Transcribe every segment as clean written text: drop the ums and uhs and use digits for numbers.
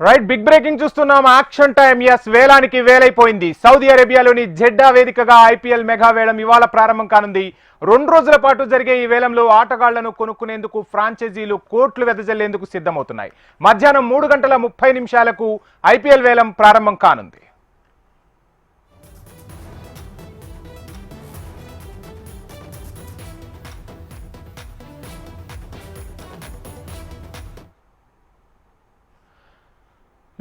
Right, big breaking చూస్తున్నాం. Auction time. Yes, వేలానికి వేలైపోయింది. సౌదీ అరేబియాలోని జెడ్డా వేదికగా ఐపీఎల్ మెగా వేలం ఇవాళ ప్రారంభం కానుంది. 2 రోజుల పాటు జరిగే ఈ వేలంలో ఆటగాళ్లను కొనుక్కునేందుకు ఫ్రాంచైజీలు కోట్లు వెదజల్లేందుకు సిద్ధమవుతున్నాయి. మధ్యాహ్నం 3:30 ఐపీఎల్ వేలం ప్రారంభం కానుంది.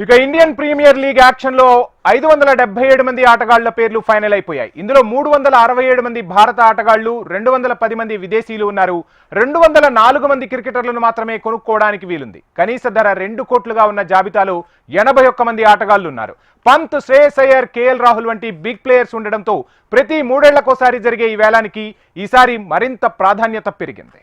ఇక ఇండియన్ ప్రీమియర్ లీగ్ యాక్షన్ లో 577 మంది ఆటగాళ్ల పేర్లు ఫైనల్ అయిపోయాయి. ఇందులో 367 మంది భారత ఆటగాళ్లు, 210 మంది విదేశీయులు ఉన్నారు. 204 మంది క్రికెటర్లను మాత్రమే కొనుక్కోవడానికి వీలుంది. కనీస ధర 2 కోట్లుగా ఉన్న జాబితాలో 81 మంది ఆటగాళ్లు ఉన్నారు. పంత్, శ్రేయస్ అయ్యర్, కేఎల్ రాహుల్ వంటి బిగ్ ప్లేయర్స్ ఉండడంతో ప్రతి 3 ఏళ్లకోసారి జరిగే ఈ వేలానికి ఈసారి మరింత ప్రాధాన్యత పెరిగింది.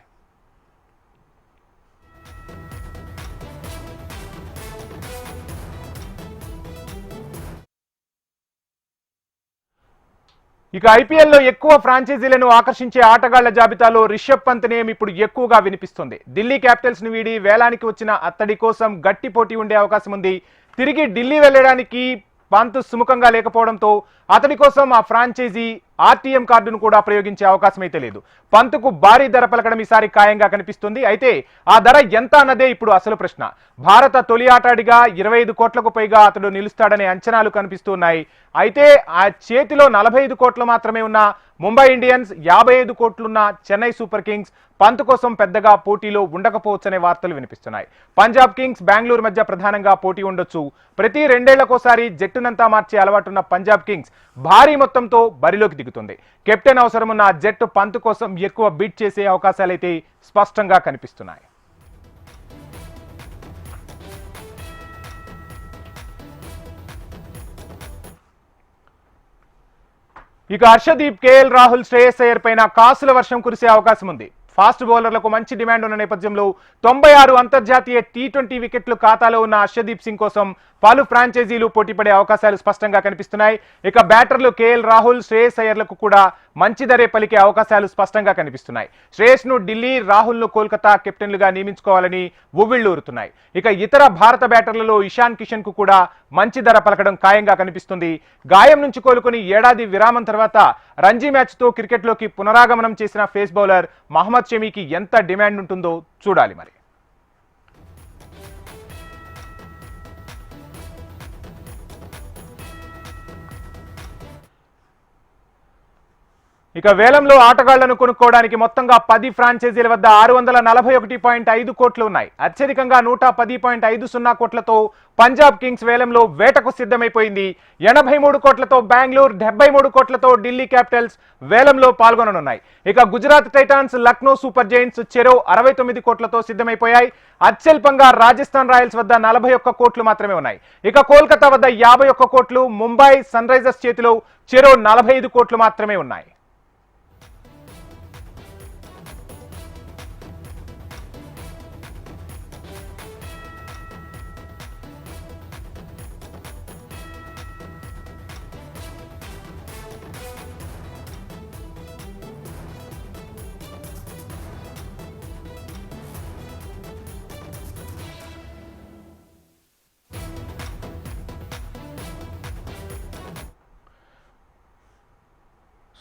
ఇక ఐపీఎల్లో ఎక్కువ ఫ్రాంచైజీలను ఆకర్షించే ఆటగాళ్ల జాబితాలో రిషబ్ పంత్ నేమ్ ఇప్పుడు ఎక్కువగా వినిపిస్తుంది. ఢిల్లీ క్యాపిటల్స్ ను వీడి వేలానికి వచ్చిన అతడి కోసం గట్టి పోటీ ఉండే అవకాశం ఉంది. తిరిగి ఢిల్లీ వెళ్లడానికి పంత్ సుముఖంగా లేకపోవడంతో అతడి కోసం ఆ ఫ్రాంచైజీ ఆర్టీఎం కార్డును కూడా ప్రయోగించే అవకాశం అయితే లేదు. పంత్కు భారీ ధర పలకడం ఈసారి ఖాయంగా కనిపిస్తుంది. అయితే ఆ ధర ఎంత అన్నదే ఇప్పుడు అసలు ప్రశ్న. భారత తొలి ఆటాడిగా 25 కోట్లకు పైగా అతడు నిలుస్తాడనే అంచనాలు కనిపిస్తున్నాయి. అయితే ఆ చేతిలో 45 కోట్లు మాత్రమే ఉన్న ముంబై ఇండియన్స్, 55 కోట్లున్న చెన్నై సూపర్ కింగ్స్ పంత్ కోసం పెద్దగా పోటీలో ఉండకపోవచ్చనే వార్తలు వినిపిస్తున్నాయి. పంజాబ్ కింగ్స్, బెంగళూరు మధ్య ప్రధానంగా పోటీ ఉండొచ్చు. ప్రతి 2 ఏళ్లకోసారి జట్టునంతా మార్చే అలవాటున్న పంజాబ్ కింగ్స్ భారీ మొత్తంతో బరిలోకి దిగుతుంది. కెప్టెన్ అవసరమున్న జట్టు పంత్ కోసం ఎక్కువ బిడ్ చేసే అవకాశాలైతే స్పష్టంగా కనిపిస్తున్నాయి. ఇక హర్షదీప్, కేఎల్ రాహుల్, శ్రేయస్ అయ్యర్ పైన కాసుల వర్షం కురిసే అవకాశం ఉంది. ఫాస్ట్ బౌలర్లకు మంచి డిమాండ్ ఉన్న నేపథ్యంలో 96 అంతర్జాతీయ టీ20 వికెట్లు ఖాతాలో ఉన్న హర్షదీప్ సింగ్ కోసం పలు ఫ్రాంచైజీలు పోటీపడే అవకాశాలు స్పష్టంగా కనిపిస్తున్నాయి. ఇక బ్యాటర్లు కేఎల్ రాహుల్, శ్రేయస్ అయ్యర్లకు కూడా మంచి ధరే పలికే అవకాశాలు స్పష్టంగా కనిపిస్తున్నాయి. శ్రేయస్ ను ఢిల్లీ, రాహుల్ ను కోల్కతా కెప్టెన్లుగా నియమించుకోవాలని ఉవ్విళ్లూరుతున్నాయి. ఇక ఇతర భారత బ్యాటర్లలో ఇషాన్ కిషన్ కు కూడా మంచి ధర పలకడం ఖాయంగా కనిపిస్తుంది. గాయం నుంచి కోలుకొని ఏడాది విరామం తర్వాత రంజీ మ్యాచ్ తో క్రికెట్లోకి పునరాగమనం చేసిన ఫేస్ బౌలర్ మహమ్మద్ షమీకి ఎంత డిమాండ్ ఉంటుందో చూడాలి మరి. ఇక వేలంలో ఆటగాళ్లను కొనుక్కోవడానికి మొత్తంగా 10 ఫ్రాంచైజీల వద్ద 641.5 కోట్లు ఉన్నాయి. అత్యధికంగా 110.50 కోట్లతో పంజాబ్ కింగ్స్ వేలంలో వేటకు సిద్ధమైపోయింది. 83 కోట్లతో బెంగళూరు, 73 కోట్లతో ఢిల్లీ క్యాపిటల్స్ వేలంలో పాల్గొననున్నాయి. ఇక Gujarat Titans, Lucknow super Giants చెరో 69 కోట్లతో సిద్ధమైపోయాయి. అత్యల్పంగా రాజస్థాన్ రాయల్స్ వద్ద 41 కోట్లు మాత్రమే ఉన్నాయి. ఇక కోల్కతా వద్ద 51 కోట్లు, ముంబై, సన్ రైజర్స్ చేతిలో చెరో 45 కోట్లు మాత్రమే ఉన్నాయి.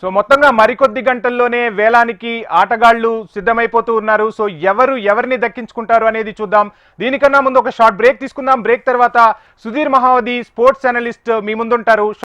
సో మొత్తంగా మరికొద్ది గంటల్లోనే వేలానికి ఆటగాళ్లు సిద్ధమైపోతూ ఉన్నారు. సో ఎవరిని దక్కించుకుంటారు అనేది చూద్దాం. దీనికన్నా ముందు ఒక షార్ట్ బ్రేక్ తీసుకుందాం. బ్రేక్ తర్వాత సుధీర్ మహావతి, స్పోర్ట్స్ అనలిస్ట్ మీ ముందుంటారు.